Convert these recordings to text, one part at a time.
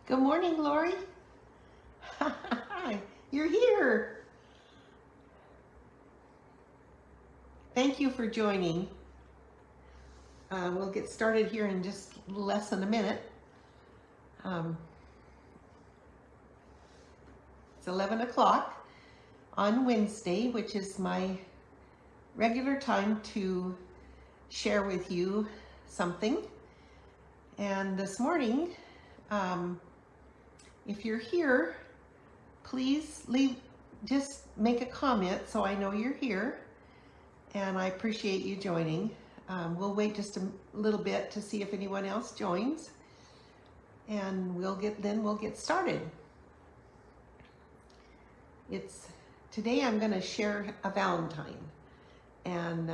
Good morning, Lori. Hi, you're here. Thank you for joining. We'll get started here in just less than a minute. It's 11 o'clock on Wednesday, which is my regular time to share with you something. And this morning, if you're here, please just make a comment so I know you're here, and I appreciate you joining. We'll wait just a little bit to see if anyone else joins, and we'll get started. Today I'm going to share a Valentine, and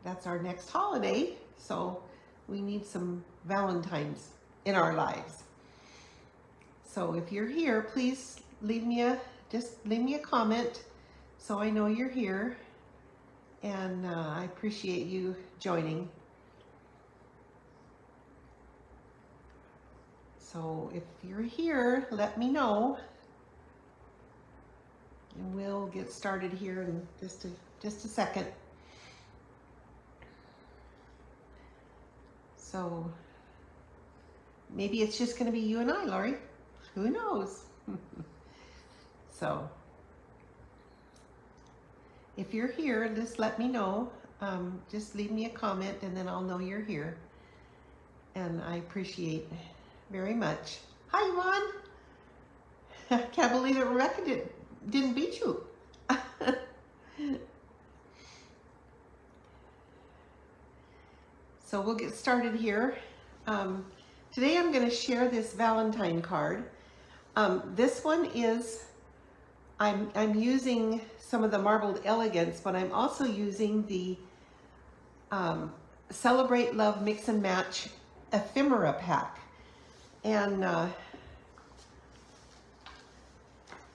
that's our next holiday, so we need some Valentines in our lives. So if you're here, please leave me a comment so I know you're here, and I appreciate you joining. So if you're here, let me know, and we'll get started here in just a second. So maybe it's just going to be you and I, Lori. Who knows? So if you're here, just let me know. Just leave me a comment, and then I'll know you're here. And I appreciate very much. Hi, Yvonne. Can't believe that Rebecca didn't beat you. So we'll get started here. Today I'm going to share this Valentine card. This one is, I'm using some of the marbled Elegance, but I'm also using the Celebrate Love Mix and Match Ephemera pack. And I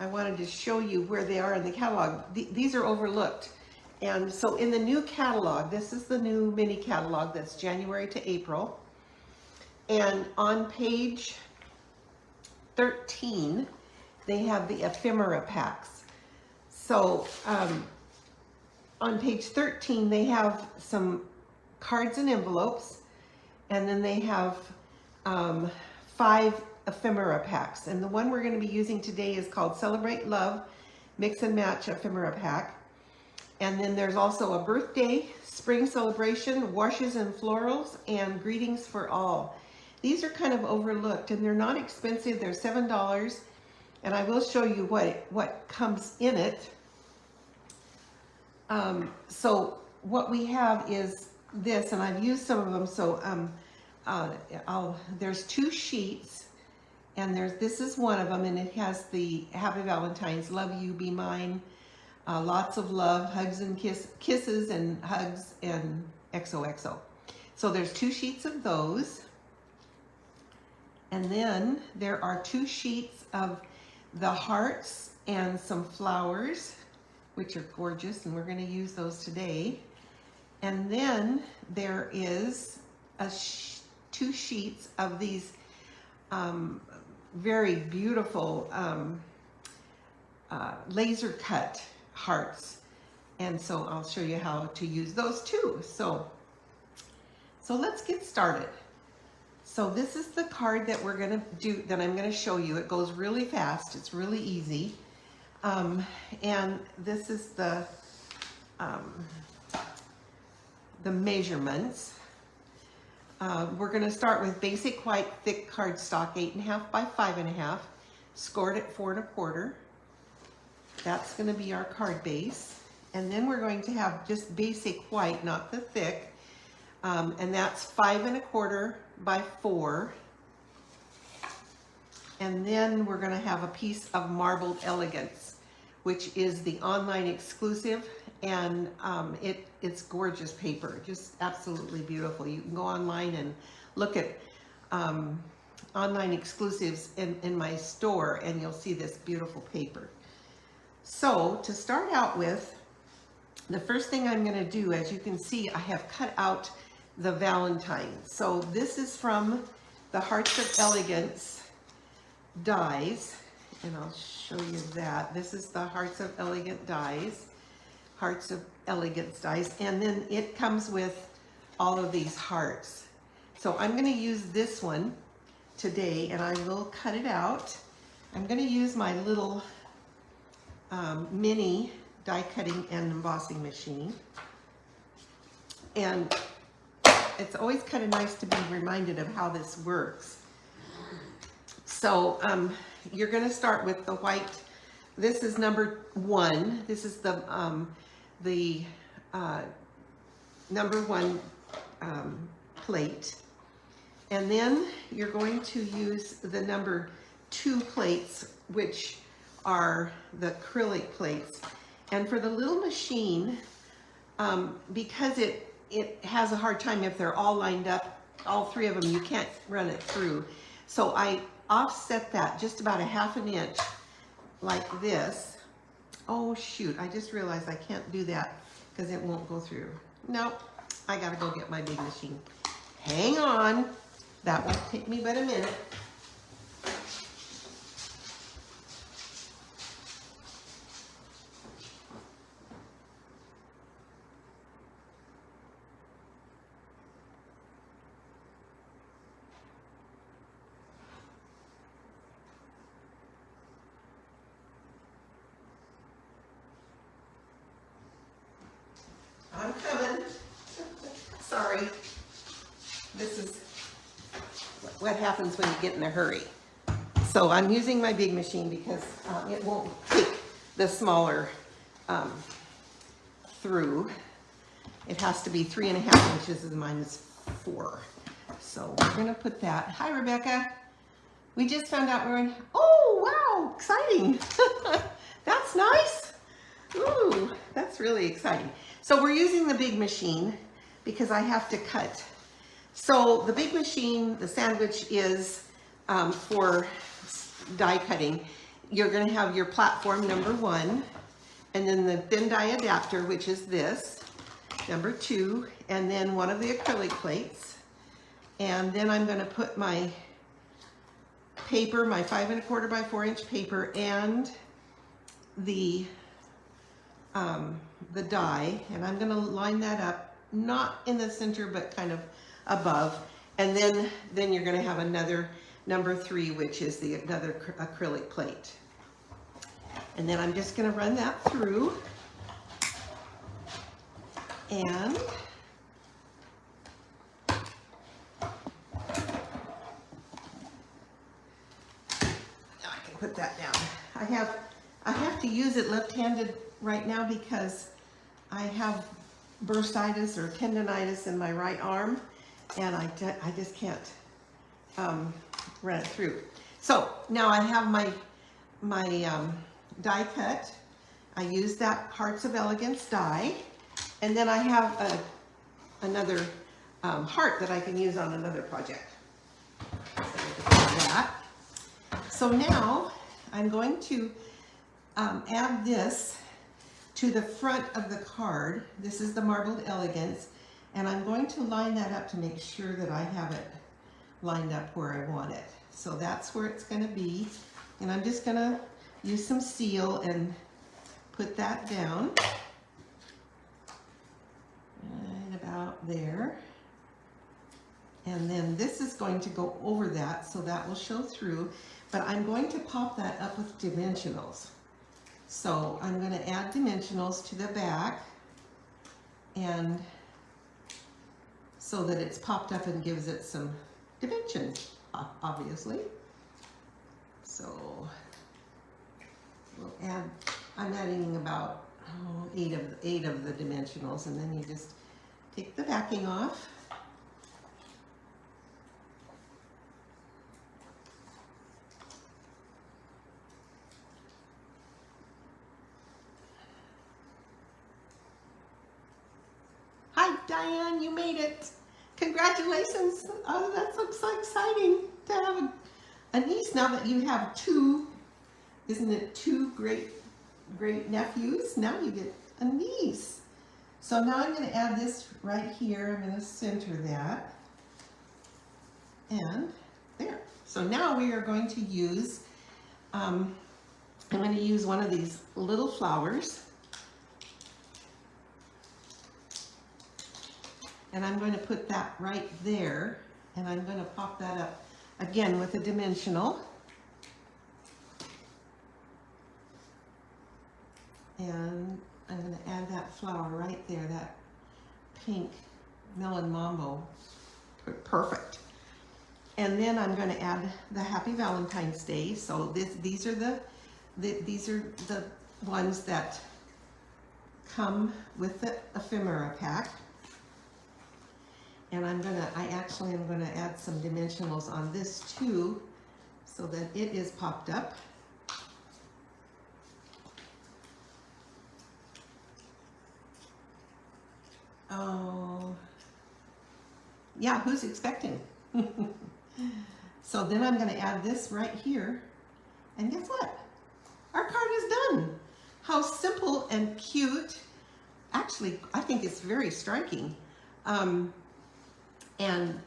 wanted to show you where they are in the catalog. These are overlooked. And so in the new catalog, this is the new mini catalog that's January to April. And on page 13, they have the ephemera packs. So on page 13, they have some cards and envelopes, and then they have 5 ephemera packs. And the one we're going to be using today is called Celebrate Love Mix and Match Ephemera Pack. And then there's also a birthday, spring celebration, washes and florals, and greetings for all. These are kind of overlooked, and they're not expensive. They're $7, and I will show you what comes in it. So what we have is this, and I've used some of them. So there's 2 sheets, and this is one of them, and it has the Happy Valentine's, Love You, Be Mine, lots of love, hugs and kisses, and hugs, and XOXO. So there's 2 sheets of those. And then there are 2 sheets of the hearts and some flowers, which are gorgeous, and we're going to use those today. And then there is 2 sheets of these very beautiful laser cut hearts. And so I'll show you how to use those too. So let's get started. So this is the card that we're going to do, that I'm going to show you. It goes really fast. It's really easy. And this is the measurements. We're going to start with basic white thick cardstock, 8.5 by 5.5, scored at 4 1/4. That's going to be our card base. And then we're going to have just basic white, not the thick, and that's 5 1/4 by 4. And then we're going to have a piece of marbled Elegance, which is the online exclusive, and it's gorgeous paper, just absolutely beautiful. You can go online and look at online exclusives in my store, and you'll see this beautiful paper. So to start out with, the first thing I'm going to do, as you can see, I have cut out the Valentine. So this is from the Hearts of Elegance dies, and I'll show you that. This is the Hearts of Elegant dies, Hearts of Elegance dies, and then it comes with all of these hearts. So I'm going to use this one today, and I will cut it out. I'm going to use my little mini die cutting and embossing machine, and it's always kind of nice to be reminded of how this works. So you're going to start with the white. This is number 1. This is the number 1 plate, and then you're going to use the number 2 plates, which are the acrylic plates. And for the little machine, because it has a hard time if they're all lined up, all 3 of them, you can't run it through. So I offset that just about a ½ an inch like this. Oh shoot, I just realized I can't do that because it won't go through. Nope, I gotta go get my big machine. Hang on, that won't take me but a minute. I'm coming. Sorry. This is what happens when you get in a hurry. So I'm using my big machine because it won't take the smaller through. It has to be 3.5 inches and mine is 4. So we're gonna put that. Hi, Rebecca. We just found out we're in, oh, wow, exciting. That's nice. Ooh, that's really exciting. So we're using the big machine because I have to cut. So the big machine, the sandwich, is for die cutting. You're going to have your platform, number 1, and then the thin die adapter, which is this, number 2, and then one of the acrylic plates. And then I'm going to put my paper, my 5 1/4 by 4 inch paper, and the die, and I'm going to line that up, not in the center, but kind of above. And then you're going to have another number 3, which is the another acrylic plate. And then I'm just going to run that through, and I can put that down. I have to use it left-handed right now because I have bursitis or tendonitis in my right arm, and I just can't run it through. So now I have my die cut. I use that Hearts of Elegance die, and then I have another heart that I can use on another project. So now I'm going to add this to the front of the card. This is the Marbled Elegance, and I'm going to line that up to make sure that I have it lined up where I want it. So that's where it's going to be, and I'm just going to use some seal and put that down right about there. And then this is going to go over that, so that will show through, but I'm going to pop that up with dimensionals. So I'm going to add dimensionals to the back, and so that it's popped up and gives it some dimension, obviously. So we'll add, I'm adding about 8 of the dimensionals, and then you just take the backing off. Hi, Diane, you made it. Congratulations. Oh, that's so exciting to have a niece now that you have 2. Isn't it 2 great nephews? Now you get a niece. So now I'm going to add this right here. I'm going to center that. And there. So now we are going to use I'm going to use one of these little flowers. And I'm going to put that right there. And I'm going to pop that up again with a dimensional. And I'm going to add that flower right there, that pink melon mambo. Perfect. And then I'm going to add the Happy Valentine's Day. So these are the ones that come with the ephemera pack. And I actually am going to add some dimensionals on this too, so that it is popped up. Oh, yeah, who's expecting? So then I'm going to add this right here. And guess what? Our card is done. How simple and cute. Actually, I think it's very striking. And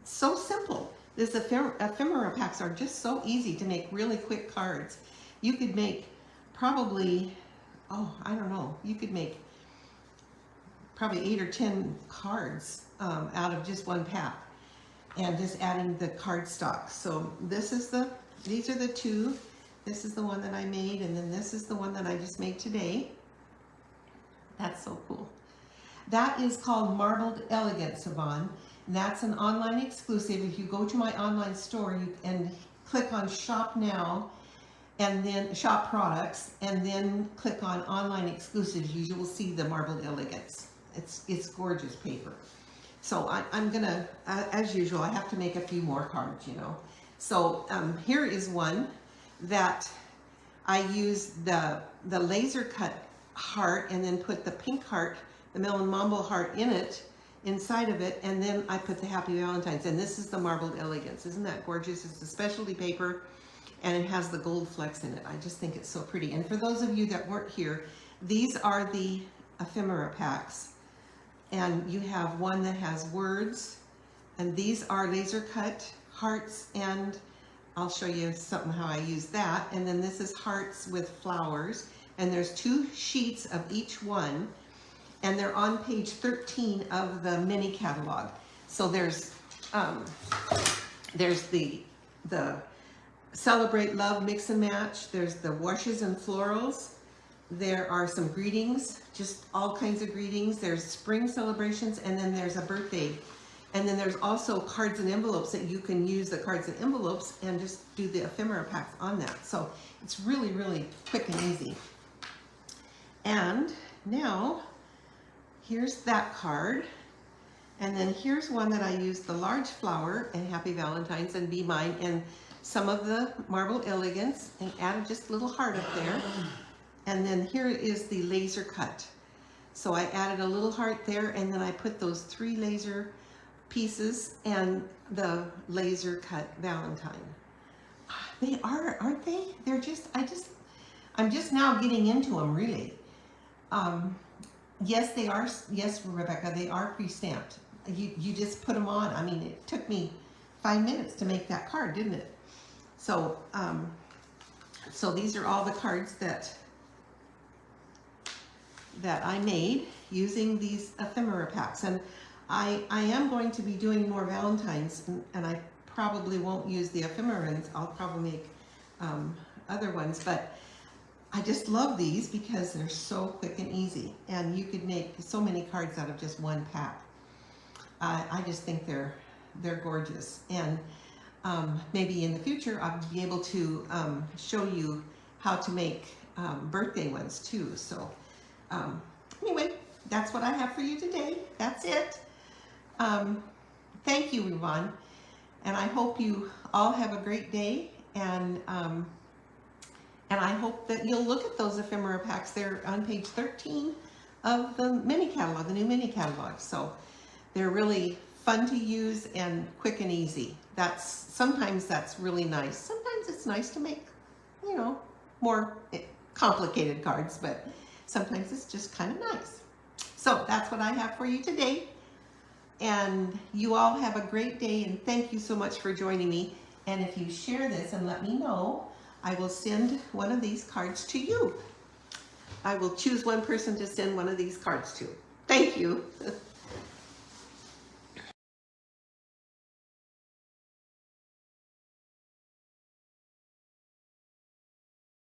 so simple. This ephemera packs are just so easy to make really quick cards. You could make probably, oh, I don't know, you could make probably 8 or 10 cards out of just one pack, and just adding the cardstock. So these are the two. This is the one that I made, and then this is the one that I just made today. That's so cool. That is called Marbled Elegance, Yvonne. That's an online exclusive. If you go to my online store and click on Shop Now, and then Shop Products, and then click on Online Exclusives, you will see the Marbled Elegance. It's gorgeous paper. So I'm gonna, as usual, I have to make a few more cards, you know. So here is one that I used the laser cut heart, and then put the pink heart, the melon mambo heart inside of it, and then I put the Happy Valentine's, and this is the Marbled Elegance. Isn't that gorgeous? It's a specialty paper, and it has the gold flecks in it. I just think it's so pretty. And for those of you that weren't here, these are the ephemera packs. And you have one that has words, and these are laser cut hearts, and I'll show you something how I use that. And then this is hearts with flowers, and there's 2 sheets of each one, and they're on page 13 of the mini catalog. So there's the Celebrate Love Mix and Match, there's the washes and florals, there are some greetings, just all kinds of greetings, there's spring celebrations, and then there's a birthday. And then there's also cards and envelopes that you can use the cards and envelopes and just do the ephemera packs on that. So it's really, really quick and easy. And now, here's that card. And then here's one that I used the large flower and Happy Valentine's and Be Mine and some of the Marbled Elegance, and added just a little heart up there. And then here is the laser cut. So I added a little heart there, and then I put those 3 laser pieces and the laser cut Valentine. They are, aren't they? They're just, I'm just now getting into them, really. Yes, they are. Yes, Rebecca, they are pre-stamped. You just put them on. I mean, it took me 5 minutes to make that card, didn't it? So, so these are all the cards that I made using these ephemera packs. And I am going to be doing more Valentines, and I probably won't use the ephemerans. I'll probably make other ones, but I just love these because they're so quick and easy, and you could make so many cards out of just one pack. I just think they're gorgeous, and maybe in the future I'll be able to show you how to make birthday ones too. So anyway, that's what I have for you today. That's it. Thank you, Yvonne, and I hope you all have a great day, and I hope that you'll look at those ephemera packs. They're on page 13 of the mini catalog, the new mini catalog. So they're really fun to use and quick and easy. Sometimes that's really nice. Sometimes it's nice to make, you know, more complicated cards, but sometimes it's just kind of nice. So that's what I have for you today. And you all have a great day, and thank you so much for joining me. And if you share this and let me know, I will send one of these cards to you. I will choose one person to send one of these cards to. Thank you.